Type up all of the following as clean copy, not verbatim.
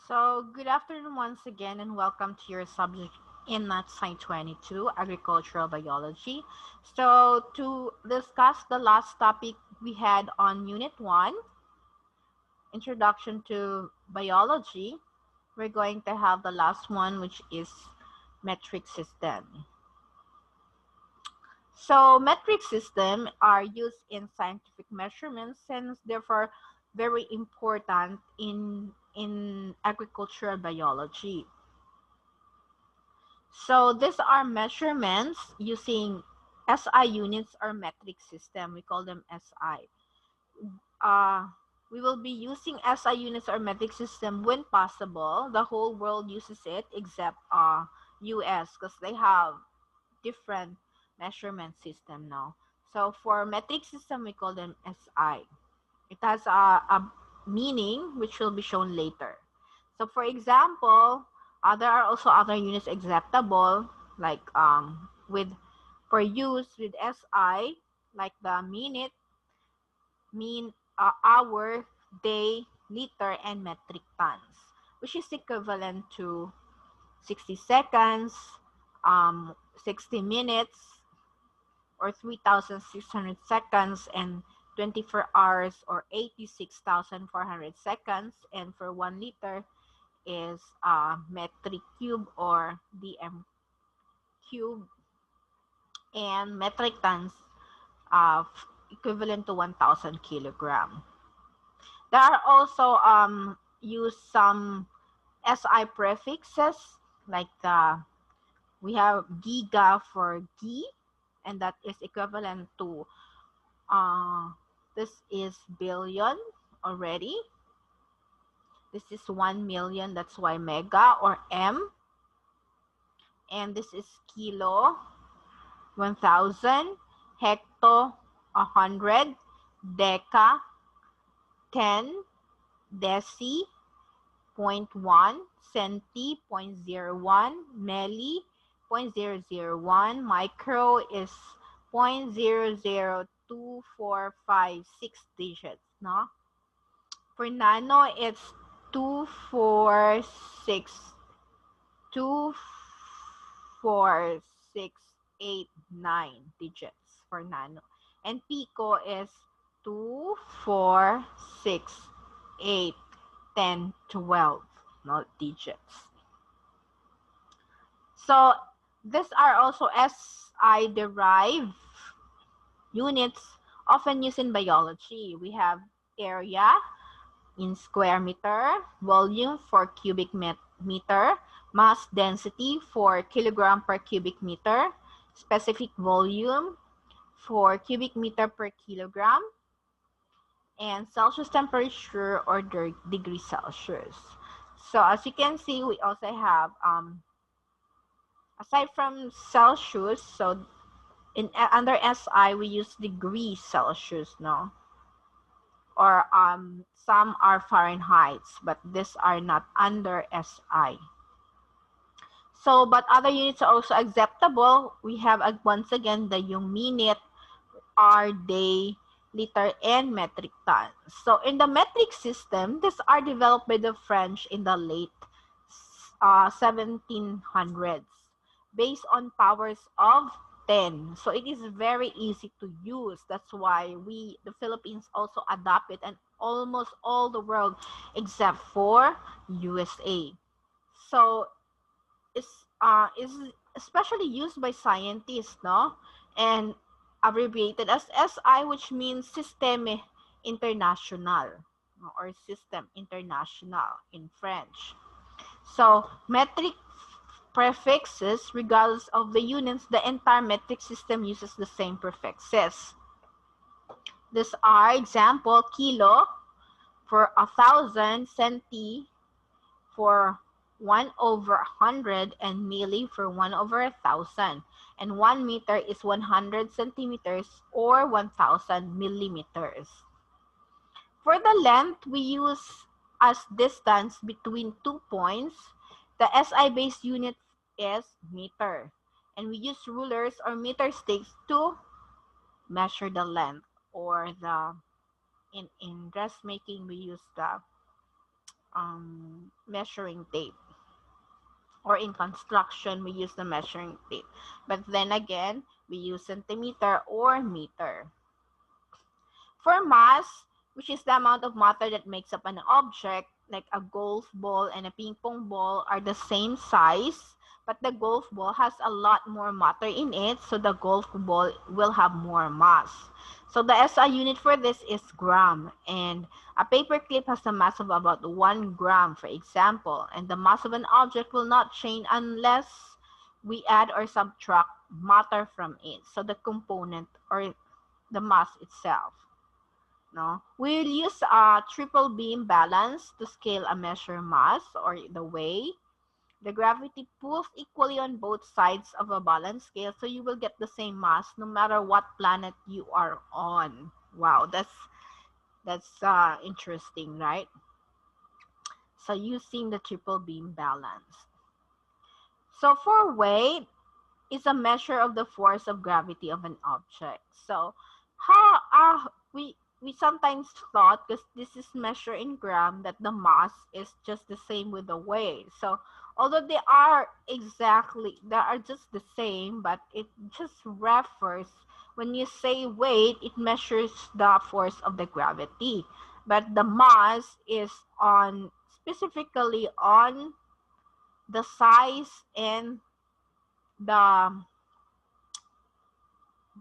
So, good afternoon once again, and welcome to your subject in Math Science 22, Agricultural Biology. So, to discuss the last topic we had on Unit 1, Introduction to Biology, we're going to have the last one, which is metric system. So, metric systems are used in scientific measurements and therefore very important in agricultural biology. So these are measurements using SI units or metric system. We call them SI. Uh, we will be using SI units or metric system when possible. The whole world uses it except US because they have different measurement system now. So for metric system, we call them SI. It has a meaning which will be shown later. So for example, there are also other units acceptable like with for use with SI like the minute, hour, day, liter, and metric tons, which is equivalent to 60 seconds, 60 minutes, or 3,600 seconds, and 24 hours or 86,400 seconds. And for 1 liter is metric cube or dm cube, and metric tons of equivalent to 1,000 kilogram. There are also use some SI prefixes like we have giga for gi, and that is equivalent to this is billion already. This is 1 million, that's why mega or M. And this is kilo, 1,000, hecto, 100, deca, 10, deci, 0.1, centi, 0.01, milli, 0.001, micro is 0.002456 digits, no? For nano, it's 24689 digits for nano. And pico is 2, 4, 6, 8, 10, 12 no digits. So these are also SI derived units often used in biology. We have area in square meter, volume for cubic meter, mass density for kilogram per cubic meter, specific volume for cubic meter per kilogram, and Celsius temperature or degree Celsius. So as you can see, we also have, aside from Celsius, so under SI, we use degree Celsius, no? Or some are Fahrenheits, but these are not under SI. So, but other units are also acceptable. We have once again the yung minute, hour, day, liter, and metric tons. So, in the metric system, these are developed by the French in the late 1700s based on powers of 10. So it is very easy to use. That's why the Philippines also adopt it, and almost all the world except for USA. So is especially used by scientists, no? And abbreviated as SI, which means Système International, or System International in French. So metric prefixes, regardless of the units, the entire metric system uses the same prefixes. These are example: kilo for 1,000, centi for 1/100, and milli for 1/1,000. And 1 meter is 100 centimeters or 1,000 millimeters. For the length, we use as distance between 2 points. The SI-based unit is meter. And we use rulers or meter sticks to measure the length, or in dressmaking we use the measuring tape, or in construction we use the measuring tape. But then again, we use centimeter or meter. For mass, which is the amount of matter that makes up an object, like a golf ball and a ping pong ball are the same size, but the golf ball has a lot more matter in it, so the golf ball will have more mass. So the SI unit for this is gram, and a paper clip has a mass of about 1 gram, for example, and the mass of an object will not change unless we add or subtract matter from it, so the component or the mass itself. No, we'll use a triple beam balance to scale a measure mass or the weight. The gravity pulls equally on both sides of a balance scale, so you will get the same mass no matter what planet you are on. Wow, that's interesting, right? So using the triple beam balance. So for weight, is a measure of the force of gravity of an object. So how we sometimes thought, because this is measured in gram, that the mass is just the same with the weight. So although they are just the same, but it just refers, when you say weight, it measures the force of the gravity. But the mass is on specifically on the size and the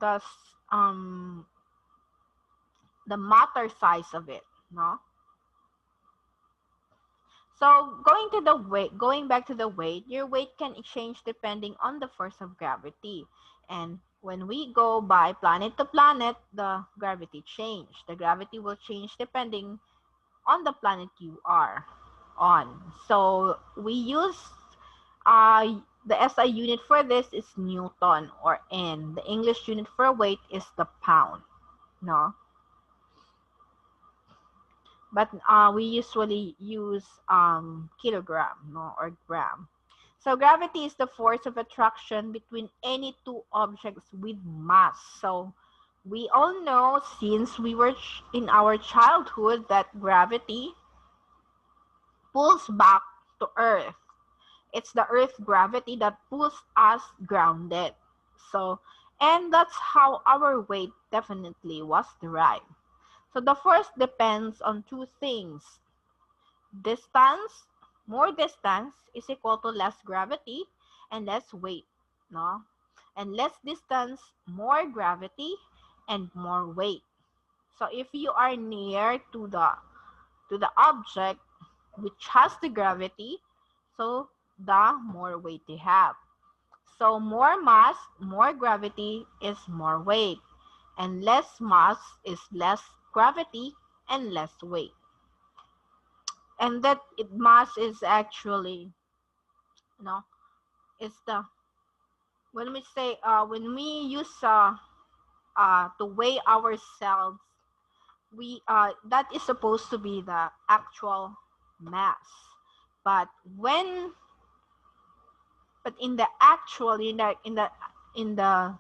the um the matter size of it, no? So going back to the weight, your weight can change depending on the force of gravity. And when we go by planet to planet, the gravity change. The gravity will change depending on the planet you are on. So we use the SI unit for this is Newton or N. The English unit for weight is the pound, no? But we usually use kilogram, no, or gram. So gravity is the force of attraction between any two objects with mass. So we all know, since we were in our childhood, that gravity pulls back to Earth. It's the Earth gravity that pulls us grounded. So, and that's how our weight definitely was derived. So the first depends on two things. Distance, more distance is equal to less gravity and less weight, no? And less distance, more gravity and more weight. So if you are near to the object which has the gravity, so the more weight you have. So more mass, more gravity is more weight, and less mass is less gravity and less weight. And that mass is actually, you know, is the when we say when we use to weigh ourselves, we that is supposed to be the actual mass. But when but in the actual in the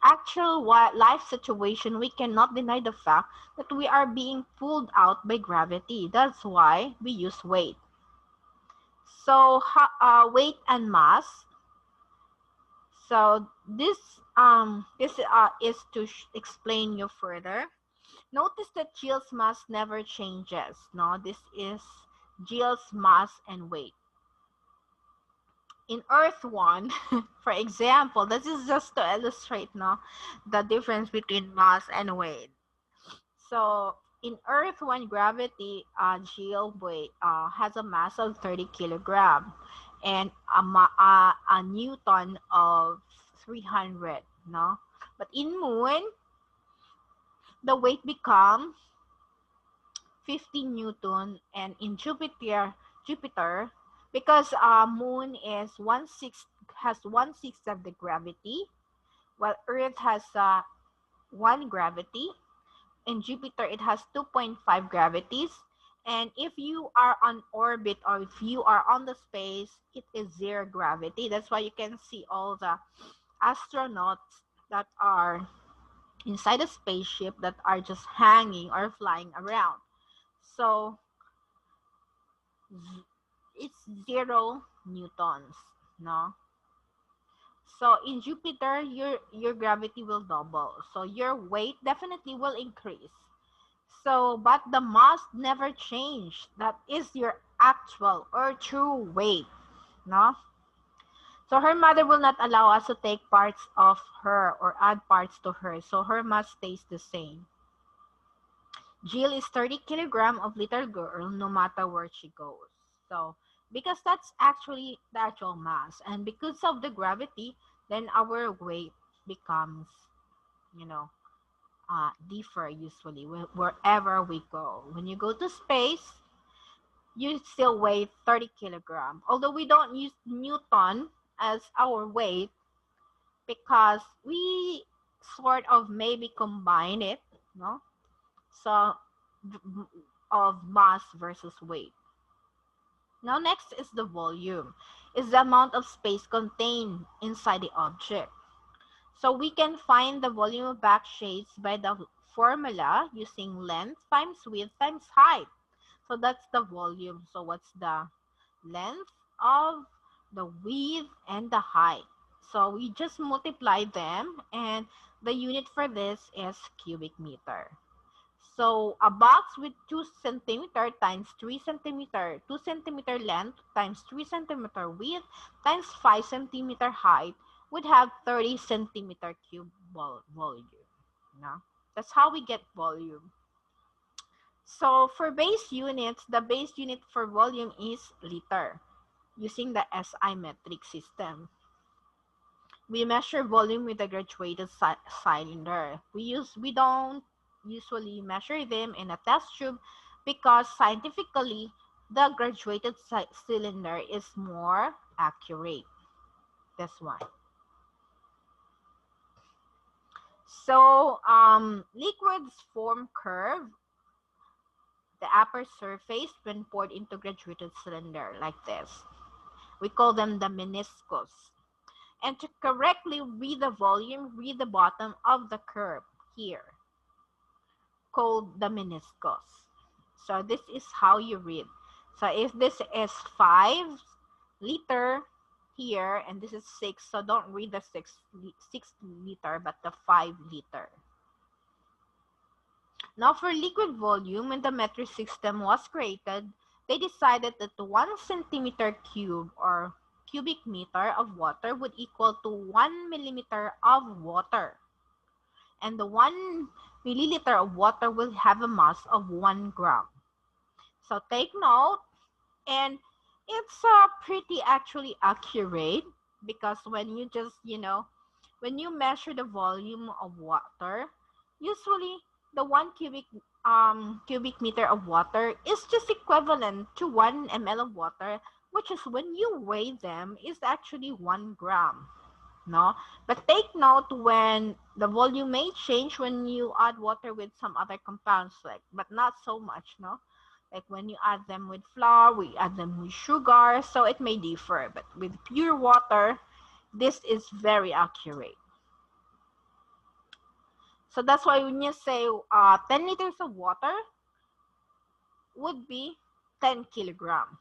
actual life situation, we cannot deny the fact that we are being pulled out by gravity. That's why we use weight. So weight and mass. So this is to explain you further. Notice that Gill's mass never changes. No, this is Gill's mass and weight. In Earth 1, for example, this is just to illustrate, no, the difference between mass and weight. So in Earth 1 gravity, Gill weight has a mass of 30 kilogram and a Newton of 300, no? But in Moon, the weight becomes 50 Newton, and in Jupiter, because Moon is has 1/6 of the gravity, while Earth has 1 gravity. In Jupiter, it has 2.5 gravities. And if you are on orbit or if you are on the space, it is 0 gravity. That's why you can see all the astronauts that are inside a spaceship that are just hanging or flying around. So It's 0 newtons, no? So in Jupiter, your gravity will double. So your weight definitely will increase. So, but the mass never changed. That is your actual or true weight, no? So her mother will not allow us to take parts of her or add parts to her. So her mass stays the same. Jill is 30 kilogram of little girl no matter where she goes. So because that's actually the actual mass, and because of the gravity, then our weight becomes, you know, differ usually wherever we go. When you go to space, you still weigh 30 kilogram. Although we don't use Newton as our weight because we sort of maybe combine it, no? So of mass versus weight. Now next is the volume. Is the amount of space contained inside the object. So we can find the volume of back shades by the formula using length times width times height. So that's the volume. So what's the length of the width and the height? So we just multiply them, and the unit for this is cubic meter. So a box with 2 centimeter times 3 centimeter, 2 centimeter length times 3 centimeter width times 5 centimeter height would have 30 centimeter cube volume. No? That's how we get volume. So for base units, the base unit for volume is liter using the SI metric system. We measure volume with a graduated cylinder. We don't usually measure them in a test tube because scientifically the graduated cylinder is more accurate. That's why. So liquids form curve the upper surface when poured into graduated cylinder like this. We call them the meniscus. And to correctly read the volume, read the bottom of the curve here, called the meniscus. So this is how you read. So if this is 5 liter here and this is 6, so don't read the 6 liter but the 5 liter. Now for liquid volume, when the metric system was created, they decided that the 1 centimeter cube or cubic meter of water would equal to 1 millimeter of water. And the 1 milliliter of water will have a mass of 1 gram. So take note, and it's pretty actually accurate because when you just, when you measure the volume of water, usually the 1 cubic meter of water is just equivalent to 1 ml of water, which is when you weigh them is actually 1 gram. No, but take note when the volume may change when you add water with some other compounds, like, but not so much, no, like when you add them with flour, we add them with sugar, so it may differ, but with pure water this is very accurate. So that's why when you say 10 liters of water would be 10 kilogram.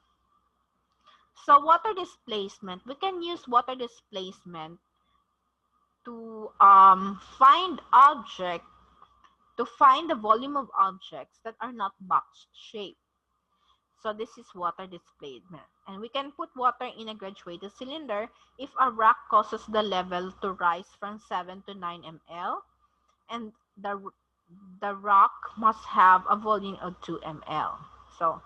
So water displacement, we can use water displacement to find the volume of objects that are not box shaped. So this is water displacement. And we can put water in a graduated cylinder if a rock causes the level to rise from 7 to 9 ml, and the rock must have a volume of 2 ml. So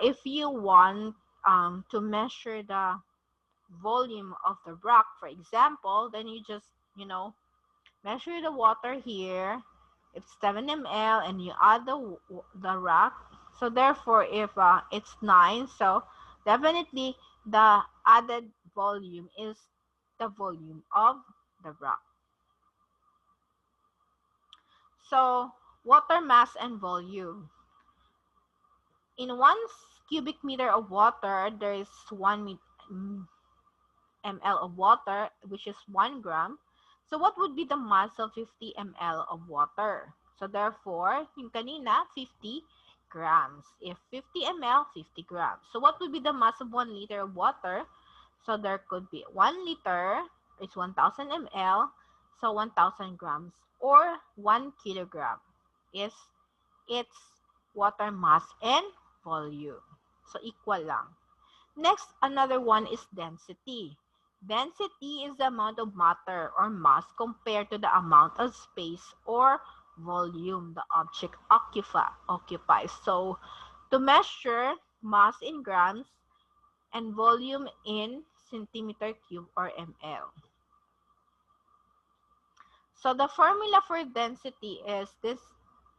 if you want to measure the volume of the rock, for example, then you just, measure the water here. It's 7 ml and you add the rock. So therefore, if it's 9, so definitely the added volume is the volume of the rock. So water mass and volume. In 1 cubic meter of water, there is 1 ml of water, which is 1 gram. So what would be the mass of 50 ml of water? So therefore, yung kanina, 50 grams. If 50 ml, 50 grams. So what would be the mass of 1 liter of water? So there could be 1 liter is 1,000 ml, so 1,000 grams, or 1 kilogram is its water mass and volume. So equal lang. Next, another one is density. Density is the amount of matter or mass compared to the amount of space or volume the object occupies. So to measure mass in grams and volume in centimeter cube or ml. So the formula for density is this.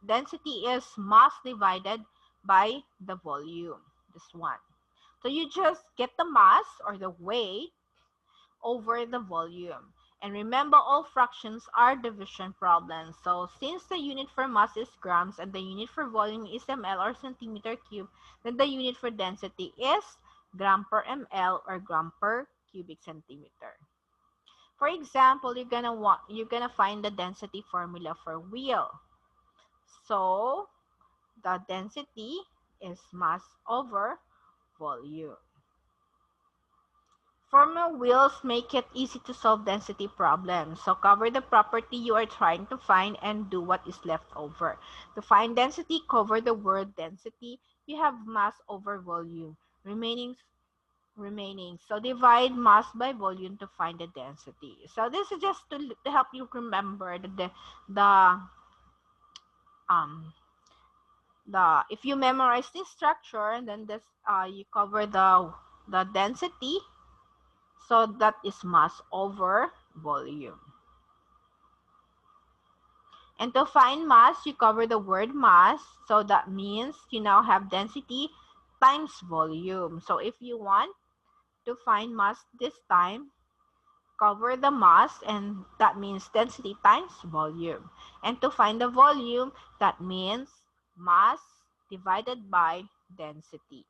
Density is mass divided by the volume. This one. So you just get the mass or the weight over the volume. And remember, all fractions are division problems. So since the unit for mass is grams and the unit for volume is ml or centimeter cube, then the unit for density is gram per ml or gram per cubic centimeter. For example, you're gonna find the density formula for wheel. So the density is mass over volume. Formal wheels make it easy to solve density problems. So cover the property you are trying to find and do what is left over. To find density, cover the word density. You have mass over volume. Remaining. So divide mass by volume to find the density. So this is just to help you remember the if you memorize this structure, then this you cover the density. So that is mass over volume. And to find mass, you cover the word mass. So that means you now have density times volume. So if you want to find mass this time, cover the mass, and that means density times volume. And to find the volume, that means mass divided by density.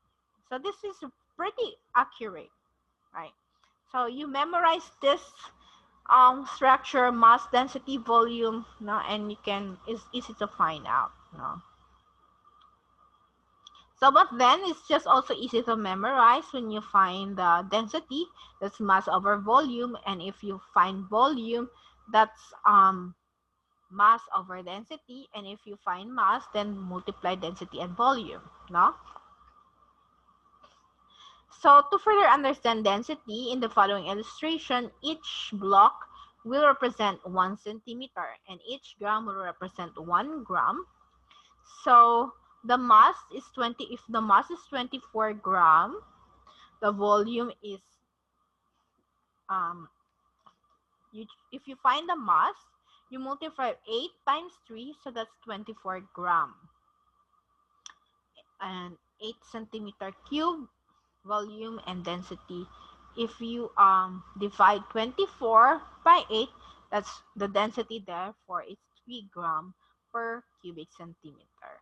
So this is pretty accurate, right? So you memorize this structure, mass, density, volume, no, and it's easy to find out, no. So but then it's just also easy to memorize when you find the density, that's mass over volume, and if you find volume, that's mass over density, and if you find mass, then multiply density and volume, no? So to further understand density, in the following illustration, each block will represent 1 centimeter and each gram will represent 1 gram. So the mass is 20. If the mass is 24 gram, the volume is if you find the mass, you multiply 8 times 3, so that's 24 gram. And 8 centimeter cube volume and density. If you divide 24 by 8, that's the density, therefore it's 3 gram per cubic centimeter.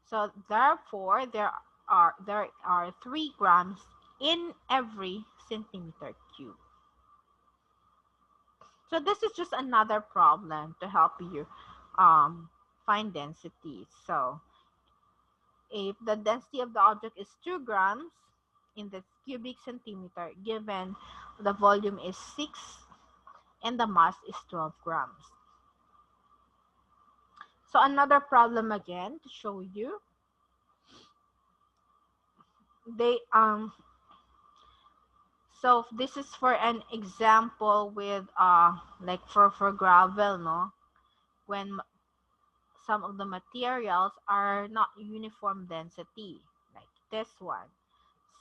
So therefore there are 3 grams in every centimeter cube. So this is just another problem to help you find density. So if the density of the object is 2 grams in the cubic centimeter, given the volume is 6 and the mass is 12 grams. So another problem again to show you. So this is for an example with like for gravel, no? When some of the materials are not uniform density, like this one.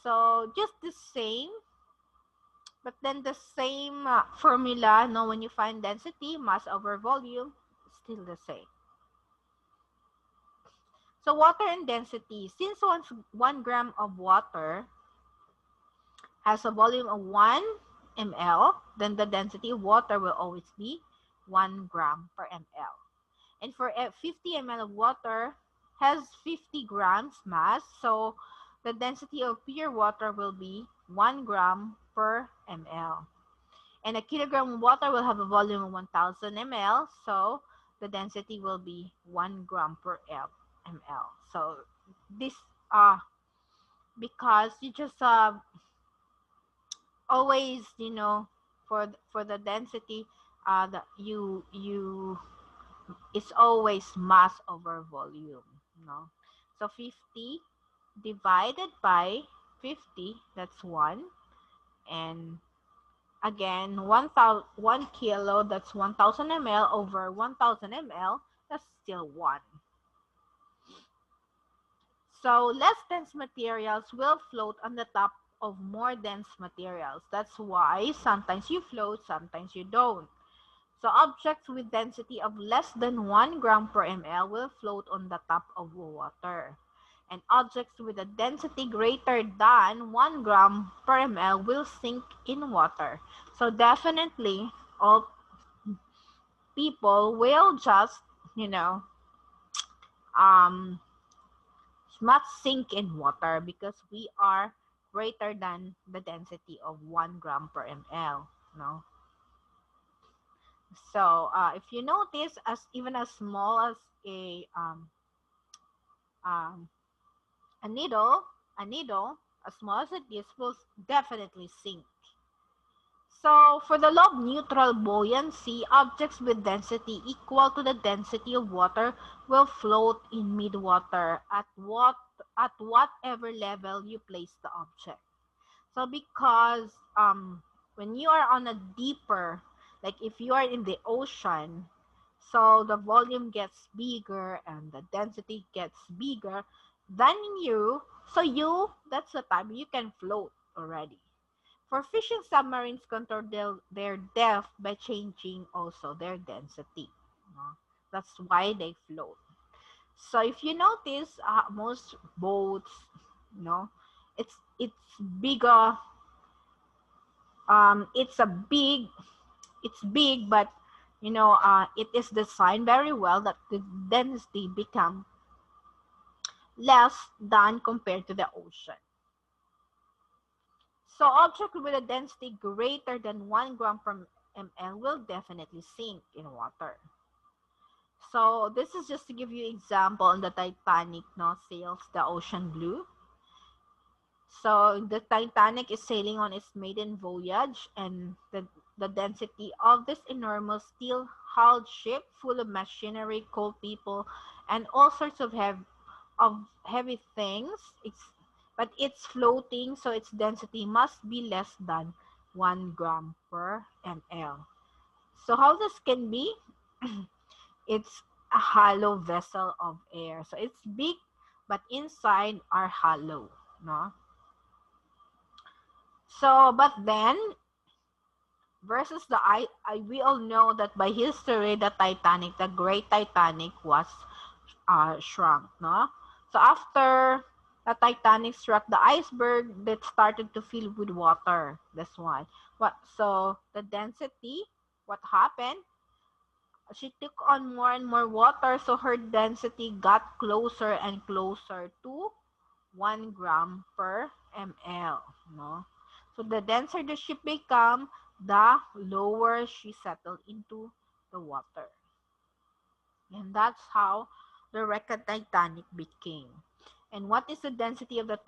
So just the same, but then the same formula, no, when you find density, mass over volume, still the same. So water and density, since 1 gram of water has a volume of 1 ml, then the density of water will always be 1 gram per ml. And for 50 ml of water has 50 grams mass, so the density of pure water will be 1 gram per ml. And a kilogram of water will have a volume of 1,000 ml, so the density will be 1 gram per ml. So this uh because you just always, for the density, the you it's always mass over volume, no? So 50 divided by 50, that's 1. And again, 1 kilo, that's 1000 ml over 1000 ml, that's still 1. So less dense materials will float on the top of more dense materials. That's why sometimes you float, sometimes you don't. So objects with density of less than 1 gram per ml will float on the top of water. And objects with a density greater than 1 gram per ml will sink in water. So definitely all people will just, you know, um, not sink in water because we are greater than the density of 1 gram per ml. No? So if you notice, as even as small as um, a needle, a needle, as small as it is, will definitely sink. So for the law of neutral buoyancy, objects with density equal to the density of water will float in mid-water at whatever level you place the object. So because when you are on a deeper, like if you are in the ocean, so the volume gets bigger and the density gets bigger than you, so that's the time you can float already. For fishing, submarines control their depth by changing also their density. No? That's why they float. So if you notice, most boats, it's bigger. It's a big, it's big, but it is designed very well that the density become less than compared to the ocean. So object with a density greater than 1 gram per ml will definitely sink in water. So this is just to give you example on the Titanic, no, sails the ocean blue. So the Titanic is sailing on its maiden voyage, and the density of this enormous steel-hulled ship, full of machinery, coal people, and all sorts of heavy things. But it's floating, so its density must be less than 1 gram per ml. So how this can be? It's a hollow vessel of air. So it's big, but inside are hollow, no? So, but then versus we all know that by history, the Titanic, the Great Titanic, was shrunk, no? So after the Titanic struck the iceberg, that started to fill with water. That's why. So the density, what happened? She took on more and more water, so her density got closer and closer to 1 gram per ml. No? So the denser the ship became, the lower she settled into the water. And that's how the wrecked Titanic became. And what is the density of the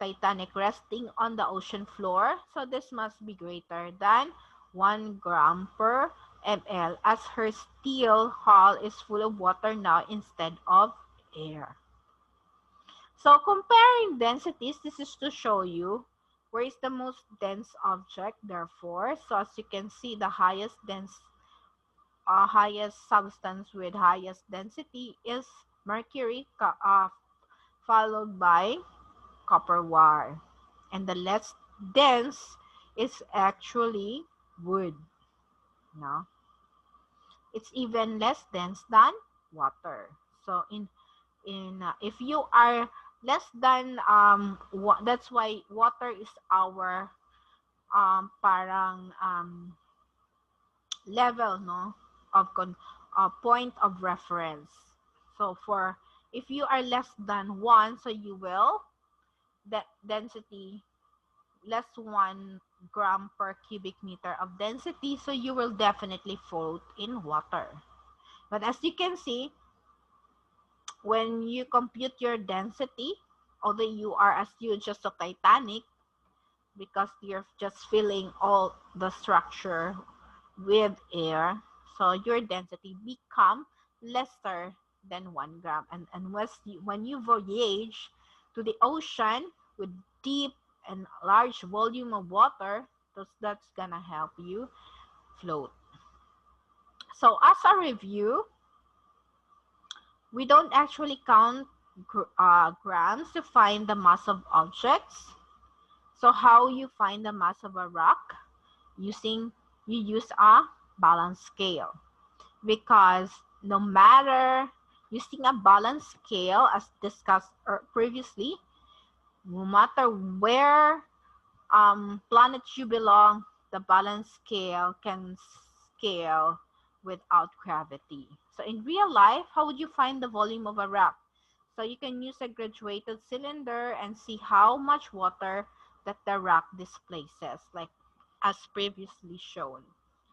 Titanic resting on the ocean floor? So this must be greater than 1 gram per ml, as her steel hull is full of water now instead of air. So comparing densities, this is to show you where is the most dense object, therefore. So as you can see, the highest substance with highest density is mercury, followed by copper wire. And the less dense is actually wood. No? It's even less dense than water. So if you are less than that's why water is our parang level, no, of point of reference. So for if you are less than 1, so you will that density less 1 gram per cubic meter of density, so you will definitely float in water. But as you can see, when you compute your density, although you are as huge as the Titanic, because you're just filling all the structure with air, so your density become lesser than 1 gram. And when you voyage to the ocean with deep and large volume of water, that's gonna help you float. So as a review, we don't actually count grams to find the mass of objects. So how you find the mass of a rock? Using You use a balance scale, because no matter using a balance scale, as discussed previously, no matter where planet you belong, the balance scale can scale without gravity. So in real life, how would you find the volume of a rock? So you can use a graduated cylinder and see how much water that the rock displaces, like as previously shown.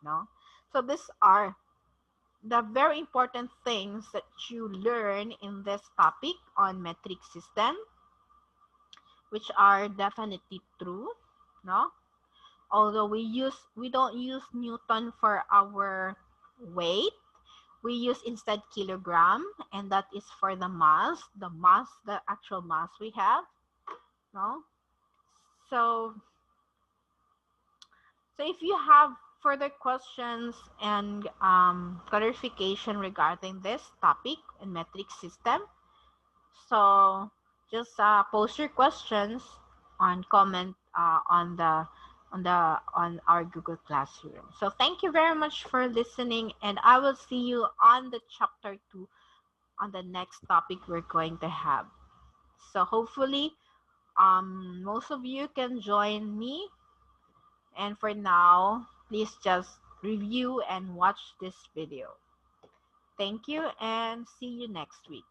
No? So these are the very important things that you learn in this topic on metric system, which are definitely true. No? Although we don't use Newton for our weight, we use instead kilogram, and that is for the actual mass we have. No? So if you have further questions and clarification regarding this topic in metric system, so just post your questions on comment on our Google Classroom. So thank you very much for listening, and I will see you on the chapter 2 on the next topic we're going to have. So hopefully most of you can join me, and for now, please just review and watch this video. Thank you, and see you next week.